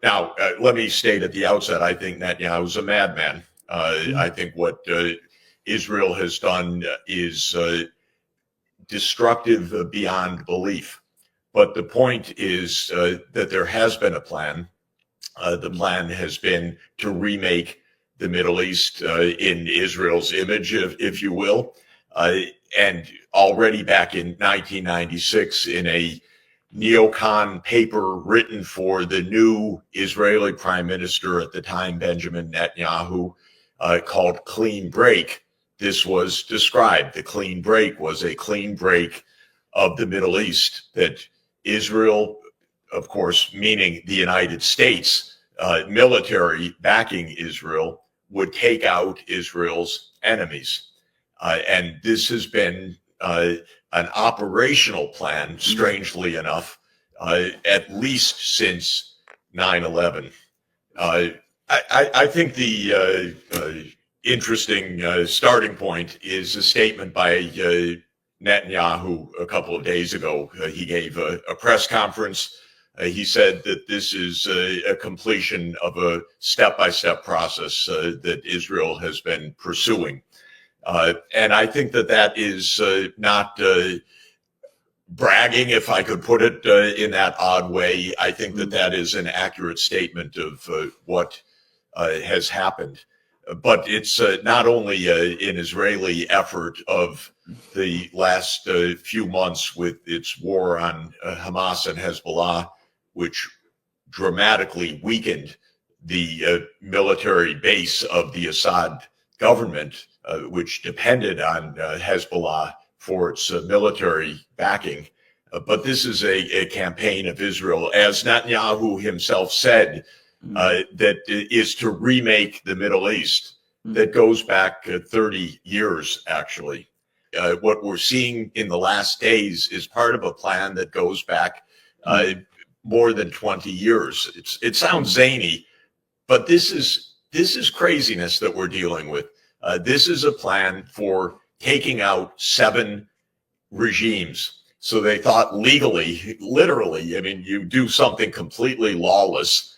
Now, let me state at the outset, I think Netanyahu's a madman. I think what Israel has done is destructive beyond belief. But the point is that there has been a plan. The plan has been to remake the Middle East in Israel's image, if you will. And already back in 1996, in a neocon paper written for the new Israeli prime minister at the time, Benjamin Netanyahu, called Clean Break, this was described. The clean break was a clean break of the Middle East, that Israel, of course, meaning the United States, military backing Israel, would take out Israel's enemies. And this has been an operational plan, strangely enough, at least since 9/11. I think the interesting starting point is a statement by Netanyahu a couple of days ago. He gave a press conference. He said that this is a completion of a step-by-step process that Israel has been pursuing. And I think that that is not bragging, if I could put it in that odd way. I think that that is an accurate statement of what has happened. But it's not only an Israeli effort of the last few months with its war on Hamas and Hezbollah, which dramatically weakened the military base of the Assad government, which depended on Hezbollah for its military backing. But this is a campaign of Israel, as Netanyahu himself said, that is to remake the Middle East, that goes back 30 years, actually. What we're seeing in the last days is part of a plan that goes back more than 20 years. It sounds zany, but this is craziness that we're dealing with. This is a plan for taking out 7 regimes. So they thought legally, literally, I mean, you do something completely lawless,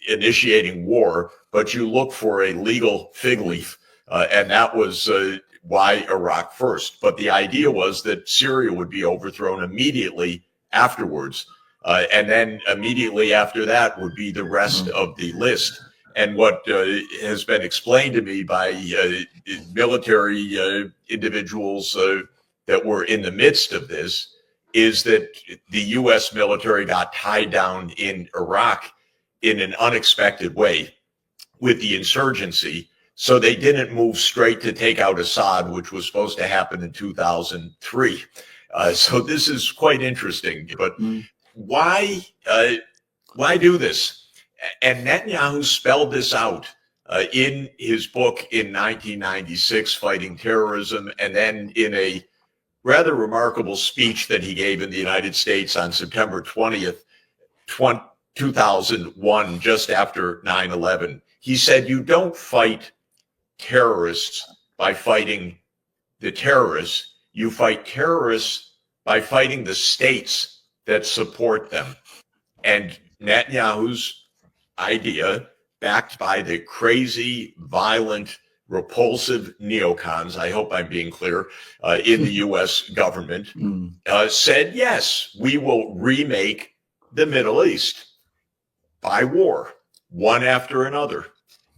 initiating war, but you look for a legal fig leaf. And that was why Iraq first. But the idea was that Syria would be overthrown immediately afterwards. And then immediately after that would be the rest of the list. And what has been explained to me by military individuals that were in the midst of this is that the U.S. military got tied down in Iraq in an unexpected way with the insurgency. So they didn't move straight to take out Assad, which was supposed to happen in 2003. So this is quite interesting. But why do this? And Netanyahu spelled this out in his book in 1996, Fighting Terrorism, and then in a rather remarkable speech that he gave in the United States on September 20th, 2001, just after 9/11. He said, you don't fight terrorists by fighting the terrorists. You fight terrorists by fighting the states that support them. And Netanyahu's idea, backed by the crazy, violent, repulsive neocons, I hope I'm being clear, in the U.S. government, said, yes, we will remake the Middle East by war, one after another.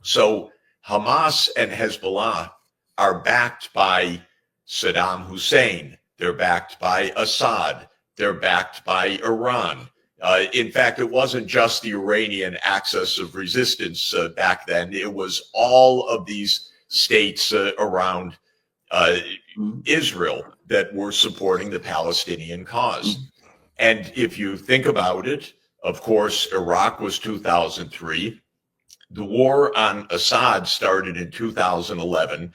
So Hamas and Hezbollah are backed by Saddam Hussein. They're backed by Assad. They're backed by Iran. In fact, it wasn't just the Iranian axis of resistance back then. It was all of these states around Israel that were supporting the Palestinian cause. And if you think about it, of course, Iraq was 2003. The war on Assad started in 2011.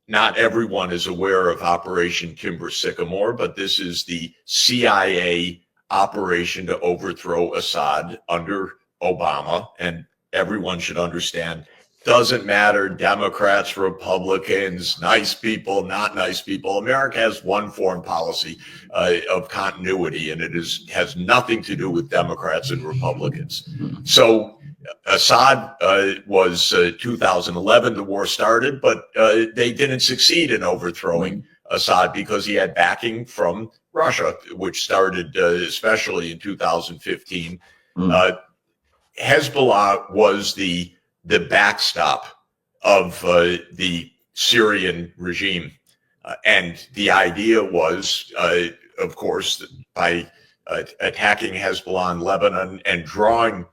Not everyone is aware of Operation Timber Sycamore, but this is the CIA operation to overthrow Assad under Obama. And everyone should understand Doesn't matter, Democrats, Republicans, nice people, not nice people. America has one foreign policy of continuity, and has nothing to do with Democrats and Republicans. So Assad was 2011, the war started, but they didn't succeed in overthrowing Assad because he had backing from Russia, which started especially in 2015. Hezbollah was the backstop of the Syrian regime. And the idea was, of course, that by attacking Hezbollah in Lebanon and drawing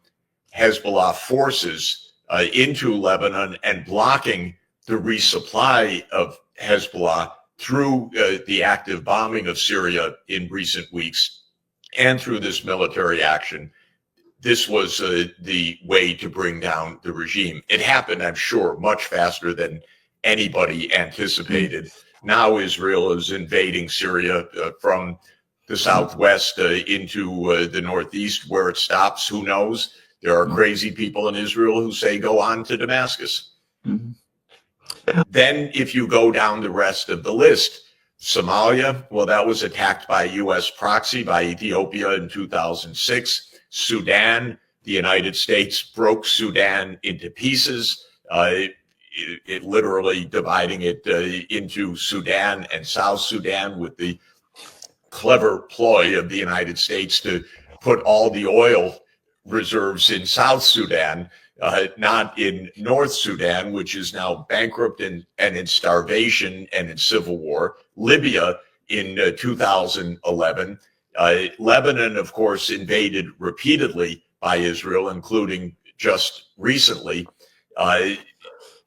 Hezbollah forces into Lebanon and blocking the resupply of Hezbollah through the active bombing of Syria in recent weeks and through this military action, this was the way to bring down the regime. It happened, I'm sure, much faster than anybody anticipated. Now Israel is invading Syria from the southwest into the northeast. Where it stops, who knows? There are crazy people in Israel who say go on to Damascus. Then if you go down the rest of the list, Somalia, well, that was attacked by U.S. proxy by Ethiopia in 2006. Sudan, the United States broke Sudan into pieces, it literally dividing it into Sudan and South Sudan, with the clever ploy of the United States to put all the oil reserves in South Sudan, not in North Sudan, which is now bankrupt and in starvation and in civil war. Libya in 2011. Lebanon, of course, invaded repeatedly by Israel, including just recently.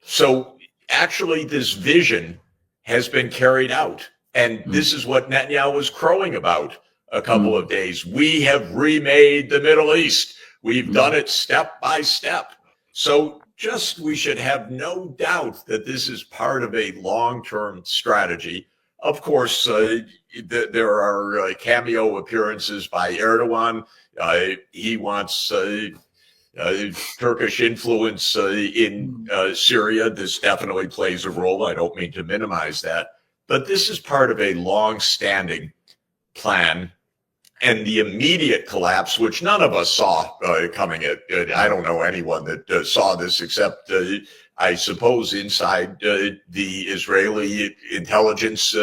So actually, this vision has been carried out. And this is what Netanyahu was crowing about a couple of days. We have remade the Middle East. We've done it step by step. So we should have no doubt that this is part of a long-term strategy. Of course, there are cameo appearances by Erdogan. He wants Turkish influence in Syria. This definitely plays a role. I don't mean to minimize that. But this is part of a long-standing plan. And the immediate collapse, which none of us saw coming, I don't know anyone that saw this except, I suppose, inside the Israeli intelligence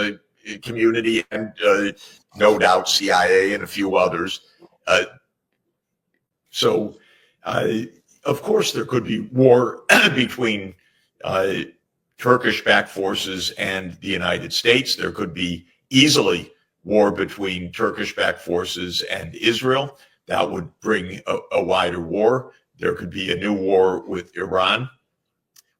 community and no doubt CIA and a few others. So, of course, there could be war between Turkish-backed forces and the United States. There could be easily war between Turkish-backed forces and Israel. That would bring a wider war. There could be a new war with Iran.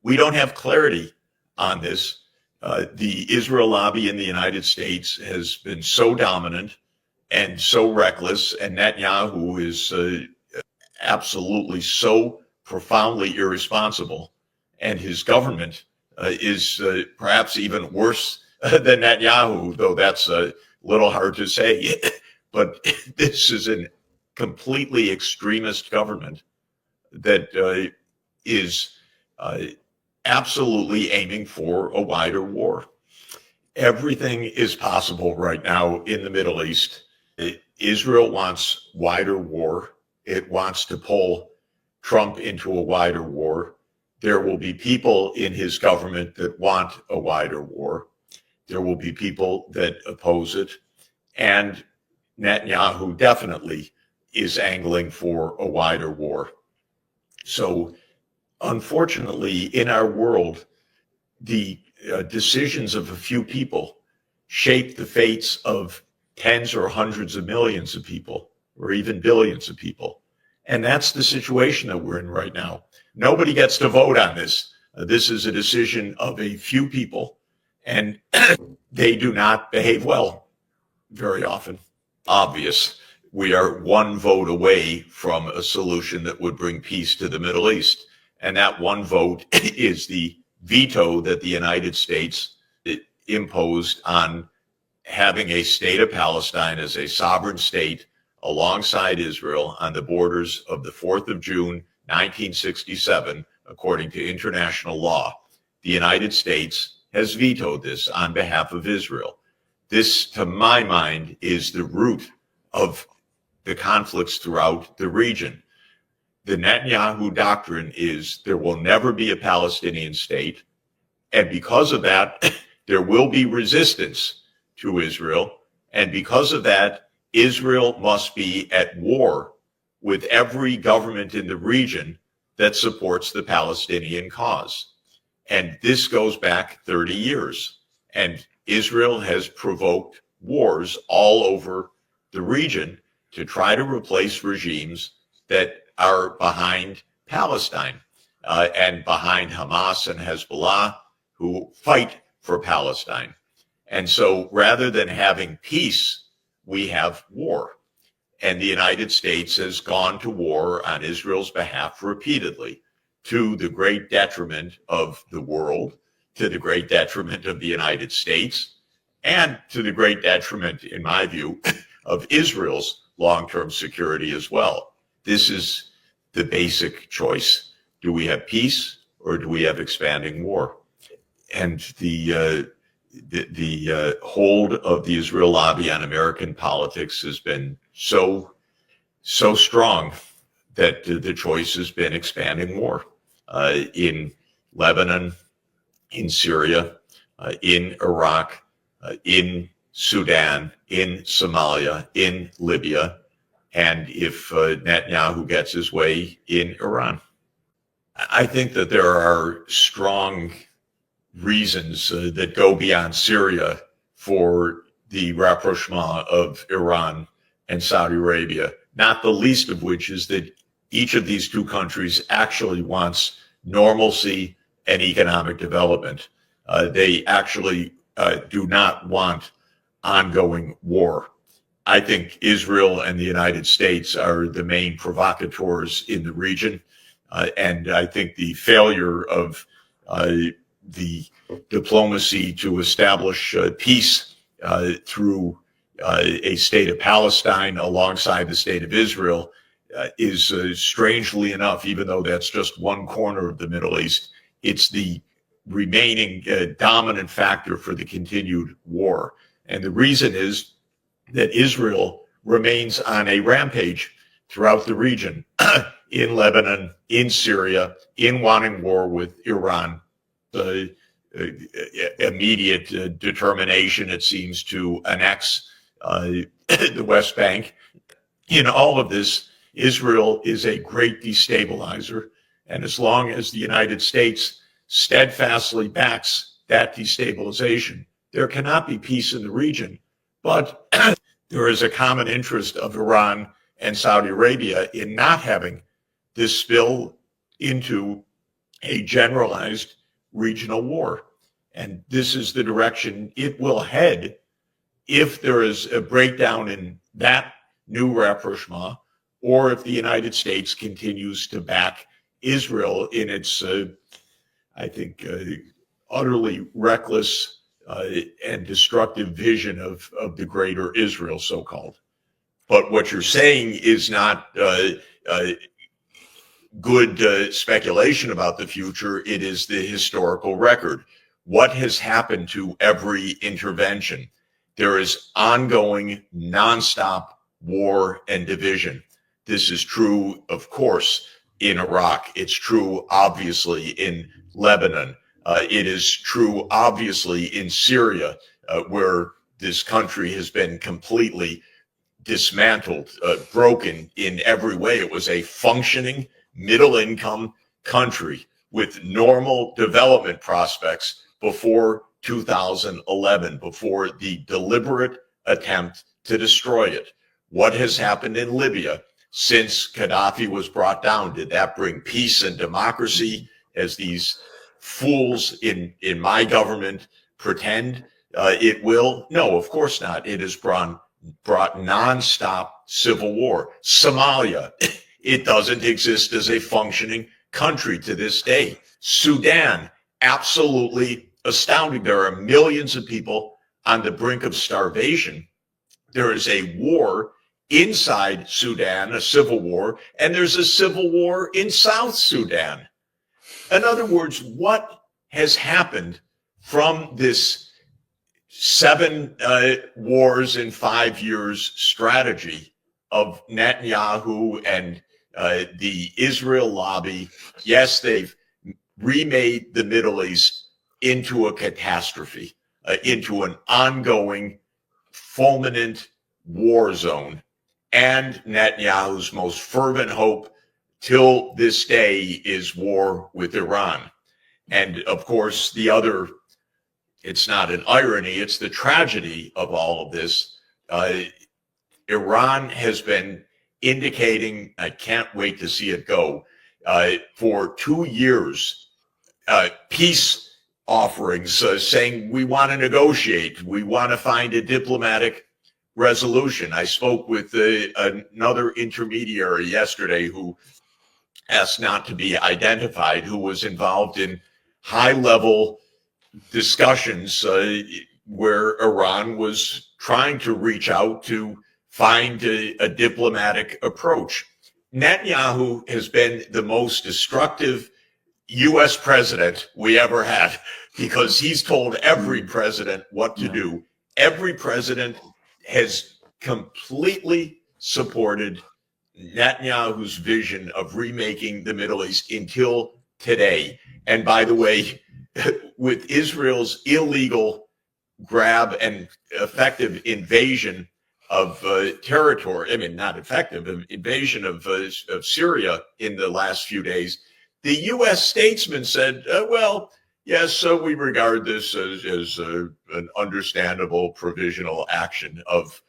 We don't have clarity on this. The Israel lobby in the United States has been so dominant and so reckless, and Netanyahu is absolutely so profoundly irresponsible, and his government is perhaps even worse than Netanyahu, though that's a little hard to say. But this is a completely extremist government that is absolutely aiming for a wider war. Everything is possible right now in the Middle East. Israel wants wider war. It wants to pull Trump into a wider war. There will be people in his government that want a wider war. There will be people that oppose it. And Netanyahu definitely is angling for a wider war. So, unfortunately, in our world, the decisions of a few people shape the fates of tens or hundreds of millions of people, or even billions of people. And that's the situation that we're in right now. Nobody gets to vote on this. This is a decision of a few people, and they do not behave well very often. Obvious. We are one vote away from a solution that would bring peace to the Middle East. And that one vote is the veto that the United States imposed on having a state of Palestine as a sovereign state alongside Israel on the borders of the 4th of June, 1967, according to international law. The United States has vetoed this on behalf of Israel. This, to my mind, is the root of the conflicts throughout the region. The Netanyahu doctrine is there will never be a Palestinian state, and because of that, there will be resistance to Israel, and because of that, Israel must be at war with every government in the region that supports the Palestinian cause. And this goes back 30 years. And Israel has provoked wars all over the region to try to replace regimes that are behind Palestine and behind Hamas and Hezbollah, who fight for Palestine. And so rather than having peace, we have war. And the United States has gone to war on Israel's behalf repeatedly, to the great detriment of the world, to the great detriment of the United States, and to the great detriment, in my view, of Israel's long-term security as well. This is the basic choice. Do we have peace or do we have expanding war? And the hold of the Israel lobby on American politics has been so strong that the choice has been expanding war in Lebanon, in Syria, in Iraq, in Sudan, in Somalia, in Libya, and if Netanyahu gets his way, in Iran. I think that there are strong reasons that go beyond Syria for the rapprochement of Iran and Saudi Arabia, not the least of which is that each of these two countries actually wants normalcy and economic development. They actually do not want ongoing war. I think Israel and the United States are the main provocateurs in the region. And I think the failure of the diplomacy to establish peace through a state of Palestine alongside the state of Israel is strangely enough, even though that's just one corner of the Middle East, it's the remaining dominant factor for the continued war. And the reason is that Israel remains on a rampage throughout the region, in Lebanon, in Syria, in wanting war with Iran. The immediate determination, it seems, to annex the West Bank. In all of this, Israel is a great destabilizer. And as long as the United States steadfastly backs that destabilization, there cannot be peace in the region. But there is a common interest of Iran and Saudi Arabia in not having this spill into a generalized regional war. And this is the direction it will head if there is a breakdown in that new rapprochement, or if the United States continues to back Israel in its, I think, utterly reckless and destructive vision of the greater Israel, so-called. But what you're saying is not good speculation about the future. It is the historical record. What has happened to every intervention? There is ongoing, nonstop war and division. This is true, of course, in Iraq. It's true, obviously, in Lebanon. It is true, obviously, in Syria, where this country has been completely dismantled, broken in every way. It was a functioning middle-income country with normal development prospects before 2011, before the deliberate attempt to destroy it. What has happened in Libya since Gaddafi was brought down? Did that bring peace and democracy, as these fools in my government pretend it will? No, of course not. It has brought nonstop civil war. Somalia, it doesn't exist as a functioning country to this day. Sudan, absolutely astounding. There are millions of people on the brink of starvation. There is a war inside Sudan, a civil war, and there's a civil war in South Sudan. In other words, what has happened from this 7 wars in 5 years strategy of Netanyahu and the Israel lobby? Yes, they've remade the Middle East into a catastrophe, into an ongoing, fulminant war zone. And Netanyahu's most fervent hope till this day is war with Iran. And of course, it's not an irony, it's the tragedy of all of this. Iran has been indicating, I can't wait to see it go, for 2 years, peace offerings, saying we want to negotiate, we want to find a diplomatic resolution. I spoke with another intermediary yesterday who asked not to be identified, who was involved in high-level discussions where Iran was trying to reach out to find a diplomatic approach. Netanyahu has been the most destructive U.S. president we ever had, because he's told every president what to do. Every president has completely supported Netanyahu's vision of remaking the Middle East until today. And by the way, with Israel's illegal grab and effective invasion of territory, I mean, not effective, invasion of Syria in the last few days, the U.S. statesman said, well, yes, so we regard this as an understandable provisional action of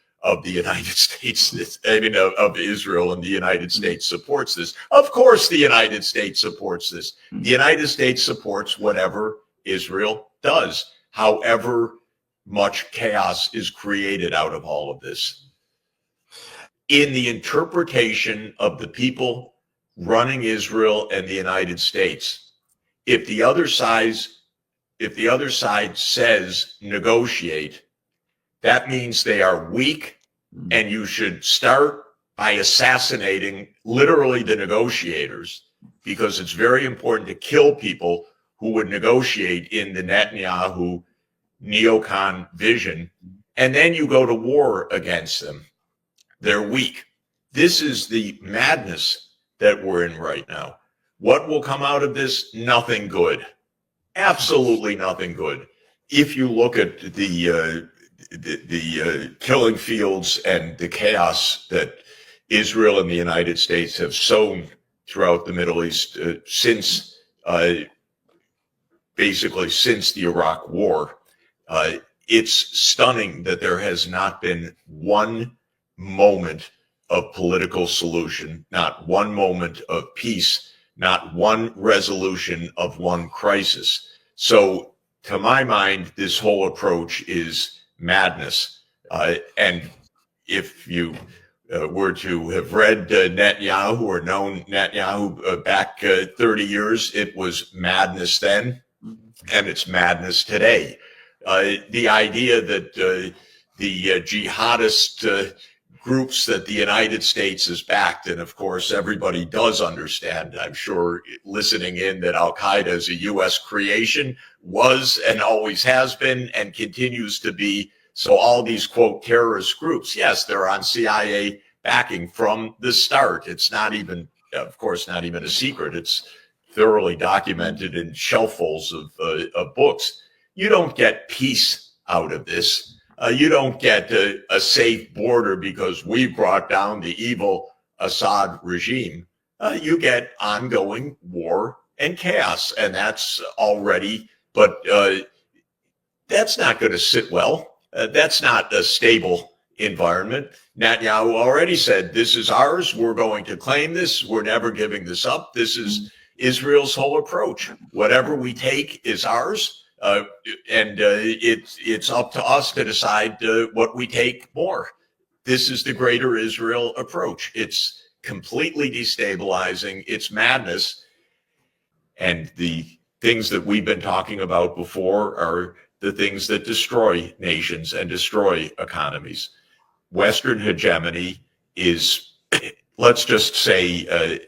the United States, I mean, of Israel, and the United States supports this. Of course, the United States supports this. The United States supports whatever Israel does, however much chaos is created out of all of this. In the interpretation of the people running Israel and the United States, if the other side says negotiate, that means they are weak, and you should start by assassinating literally the negotiators, because it's very important to kill people who would negotiate in the Netanyahu neocon vision, and then you go to war against them. They're weak. This is the madness that we're in right now. What will come out of this? Nothing good. Absolutely nothing good. If you look at the killing fields and the chaos that Israel and the United States have sown throughout the Middle East basically since the Iraq War, it's stunning that there has not been one moment of political solution, not one moment of peace, not one resolution of one crisis. So to my mind, this whole approach is madness. And if you were to have read Netanyahu or known Netanyahu back 30 years, it was madness then, and it's madness today. The idea that the jihadist groups that the United States has backed, and of course everybody does understand, I'm sure listening in, that Al-Qaeda is a U.S. creation, was and always has been and continues to be. So all these, quote, terrorist groups, yes, they're on CIA backing from the start. It's not even, of course, not even a secret. It's thoroughly documented in shelffuls of books. You don't get peace out of this. You don't get a safe border because we brought down the evil Assad regime. You get ongoing war and chaos, and that's already, but that's not going to sit well. That's not a stable environment. Netanyahu already said, this is ours. We're going to claim this. We're never giving this up. This is Israel's whole approach. Whatever we take is ours. And it's up to us to decide what we take more. This is the greater Israel approach. It's completely destabilizing. It's madness. And the things that we've been talking about before are the things that destroy nations and destroy economies. Western hegemony is, let's just say,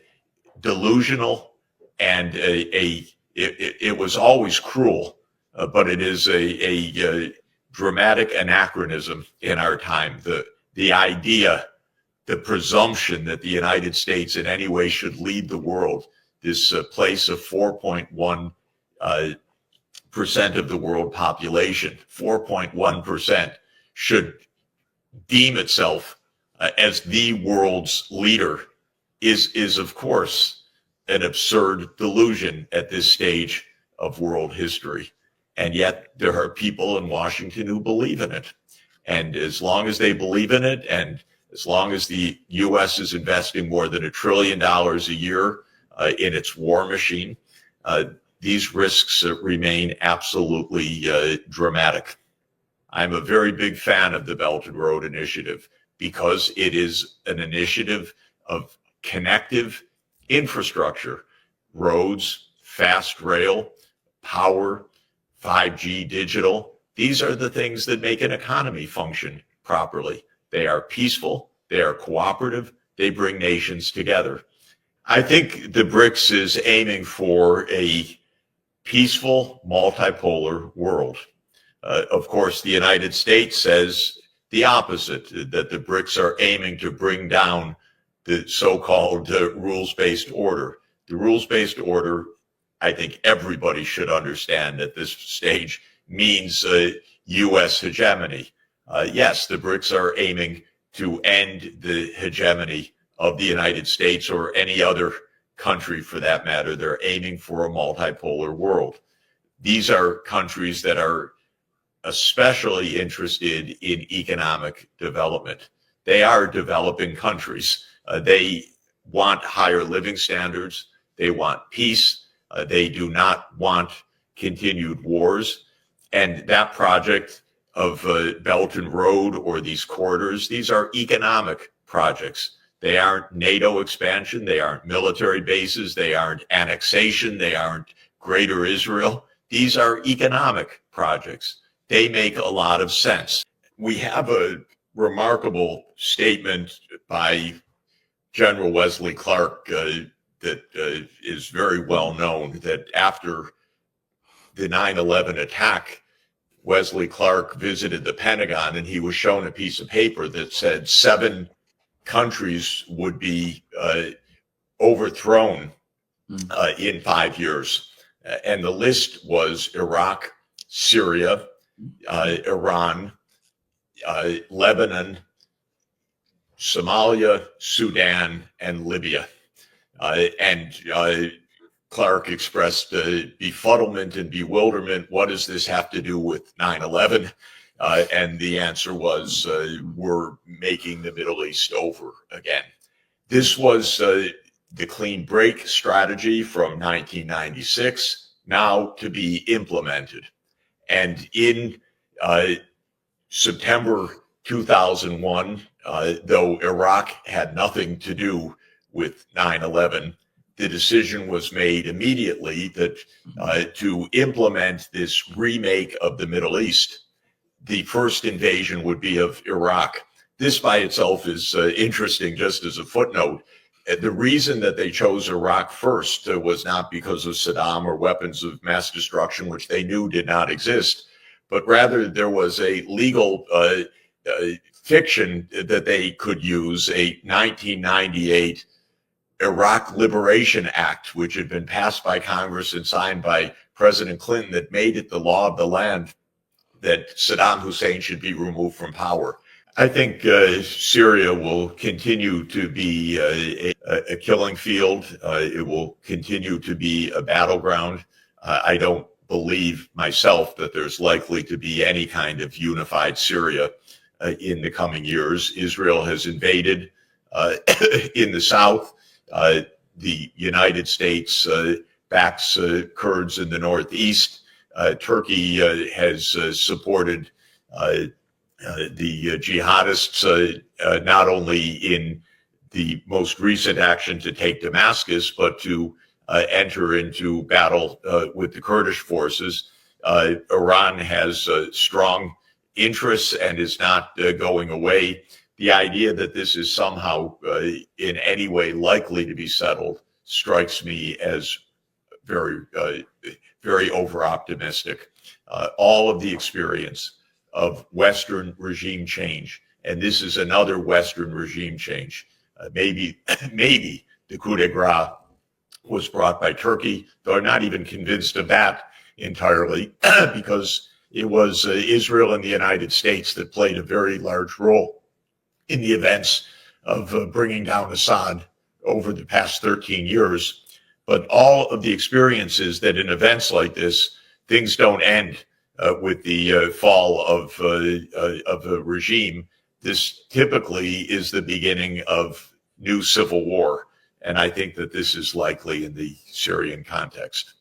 delusional and a it was always cruel, but it is a dramatic anachronism in our time. The idea, the presumption that the United States in any way should lead the world, this place of 4.1% of the world population, 4.1%, should deem itself as the world's leader is of course an absurd delusion at this stage of world history. And yet there are people in Washington who believe in it. And as long as they believe in it, and as long as the U.S. is investing more than $1 trillion a year in its war machine, these risks remain absolutely dramatic. I'm a very big fan of the Belt and Road Initiative because it is an initiative of connective infrastructure, roads, fast rail, power, 5G digital. These are the things that make an economy function properly. They are peaceful, they are cooperative, they bring nations together. I think the BRICS is aiming for a peaceful, multipolar world. Of course, the United States says the opposite, that the BRICS are aiming to bring down the so-called rules-based order. The rules-based order, I think everybody should understand at this stage, means U.S. hegemony. Yes, the BRICS are aiming to end the hegemony of the United States or any other country for that matter. They're aiming for a multipolar world. These are countries that are especially interested in economic development. They are developing countries. They want higher living standards. They want peace. They do not want continued wars. And that project of Belt and Road or these corridors, these are economic projects. They aren't NATO expansion. They aren't military bases. They aren't annexation. They aren't Greater Israel. These are economic projects. They make a lot of sense. We have a remarkable statement by General Wesley Clark that is very well known, that after the 9/11 attack, Wesley Clark visited the Pentagon and he was shown a piece of paper that said 7 countries would be overthrown in 5 years. And the list was Iraq, Syria, Iran, Lebanon, Somalia, Sudan, and Libya. And Clark expressed befuddlement and bewilderment. What does this have to do with 9/11? And the answer was, we're making the Middle East over again. This was the clean break strategy from 1996, now to be implemented. And in September 2001, though Iraq had nothing to do with 9/11, the decision was made immediately that to implement this remake of the Middle East, the first invasion would be of Iraq. This by itself is interesting, just as a footnote. The reason that they chose Iraq first was not because of Saddam or weapons of mass destruction, which they knew did not exist, but rather there was a legal fiction that they could use, a 1998 Iraq Liberation Act, which had been passed by Congress and signed by President Clinton, that made it the law of the land that Saddam Hussein should be removed from power. I think Syria will continue to be a killing field. It will continue to be a battleground. I don't believe myself that there's likely to be any kind of unified Syria in the coming years. Israel has invaded in the south. The United States backs Kurds in the northeast. Turkey has supported the jihadists, not only in the most recent action to take Damascus, but to enter into battle with the Kurdish forces. Iran has strong interests and is not going away. The idea that this is somehow in any way likely to be settled strikes me as very over optimistic. All of the experience of Western regime change, and this is another Western regime change. Maybe the coup de grace was brought by Turkey, though I'm not even convinced of that entirely, because it was Israel and the United States that played a very large role in the events of bringing down Assad over the past 13 years. But all of the experiences that in events like this, things don't end with the fall of a regime. This typically is the beginning of new civil war. And I think that this is likely in the Syrian context.